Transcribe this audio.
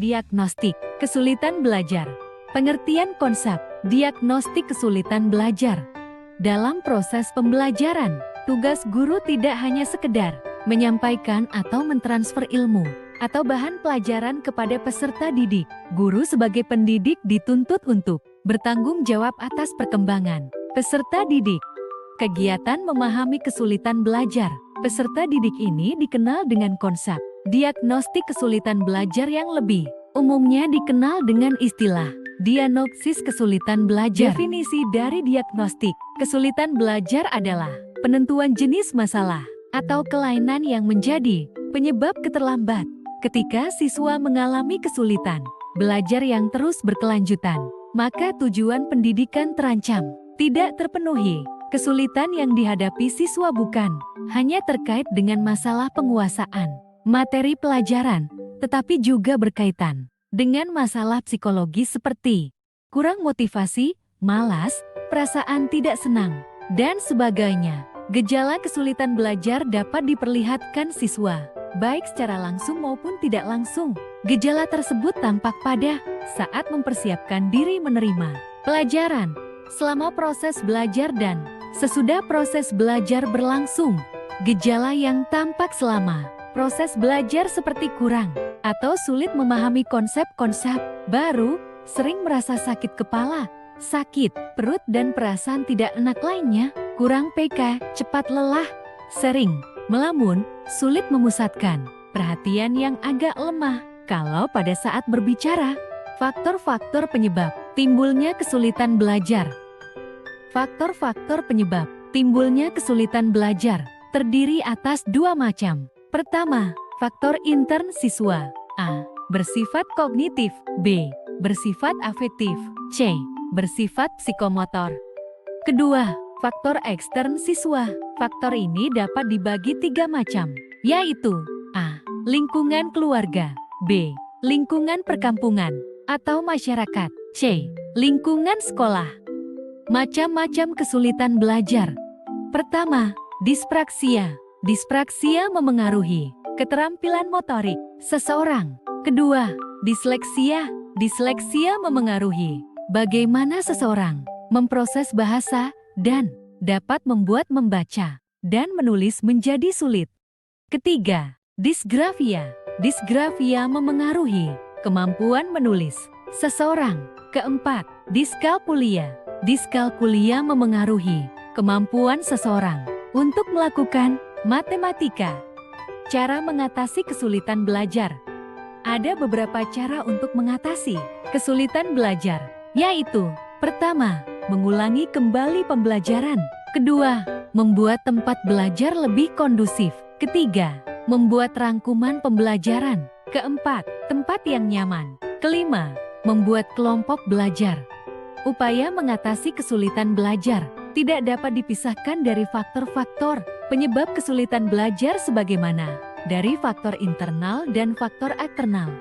Diagnostik kesulitan belajar. Pengertian konsep diagnostik kesulitan belajar. Dalam proses pembelajaran, tugas guru tidak hanya sekedar menyampaikan atau mentransfer ilmu atau bahan pelajaran kepada peserta didik. Guru sebagai pendidik dituntut untuk bertanggung jawab atas perkembangan peserta didik. Kegiatan memahami kesulitan belajar peserta didik ini dikenal dengan konsep diagnostik kesulitan belajar yang lebih umumnya dikenal dengan istilah diagnosis kesulitan belajar. Definisi dari diagnostik kesulitan belajar adalah penentuan jenis masalah atau kelainan yang menjadi penyebab keterlambat ketika siswa mengalami kesulitan belajar yang terus berkelanjutan, maka tujuan pendidikan terancam, tidak terpenuhi. Kesulitan yang dihadapi siswa bukan hanya terkait dengan masalah penguasaan materi pelajaran, tetapi juga berkaitan dengan masalah psikologis seperti kurang motivasi, malas, perasaan tidak senang, dan sebagainya. Gejala kesulitan belajar dapat diperlihatkan siswa, baik secara langsung maupun tidak langsung. Gejala tersebut tampak pada saat mempersiapkan diri menerima pelajaran, selama proses belajar dan sesudah proses belajar berlangsung. Gejala yang tampak selama proses belajar seperti kurang atau sulit memahami konsep-konsep baru, sering merasa sakit kepala, sakit perut dan perasaan tidak enak lainnya, kurang peka, cepat lelah, sering melamun, sulit memusatkan perhatian yang agak lemah kalau pada saat berbicara. Faktor-faktor penyebab timbulnya kesulitan belajar. Faktor-faktor penyebab timbulnya kesulitan belajar terdiri atas dua macam. Pertama, faktor intern siswa. A. Bersifat kognitif. B. Bersifat afektif. C. Bersifat psikomotor. Kedua, faktor ekstern siswa. Faktor ini dapat dibagi tiga macam, yaitu A. Lingkungan keluarga. B. Lingkungan perkampungan atau masyarakat. C. Lingkungan sekolah. Macam-macam kesulitan belajar. Pertama, dispraksia. Dispraksia memengaruhi keterampilan motorik seseorang. Kedua, disleksia. Disleksia memengaruhi bagaimana seseorang memproses bahasa dan dapat membuat membaca dan menulis menjadi sulit. Ketiga, disgrafia. Disgrafia memengaruhi kemampuan menulis seseorang. Keempat, diskalkulia. Diskalkulia memengaruhi kemampuan seseorang untuk melakukan matematika. Cara mengatasi kesulitan belajar. Ada beberapa cara untuk mengatasi kesulitan belajar, yaitu pertama, mengulangi kembali pembelajaran. Kedua, membuat tempat belajar lebih kondusif. Ketiga, membuat rangkuman pembelajaran. Keempat, tempat yang nyaman. Kelima, membuat kelompok belajar. Upaya mengatasi kesulitan belajar tidak dapat dipisahkan dari faktor-faktor penyebab kesulitan belajar sebagaimana dari faktor internal dan faktor eksternal.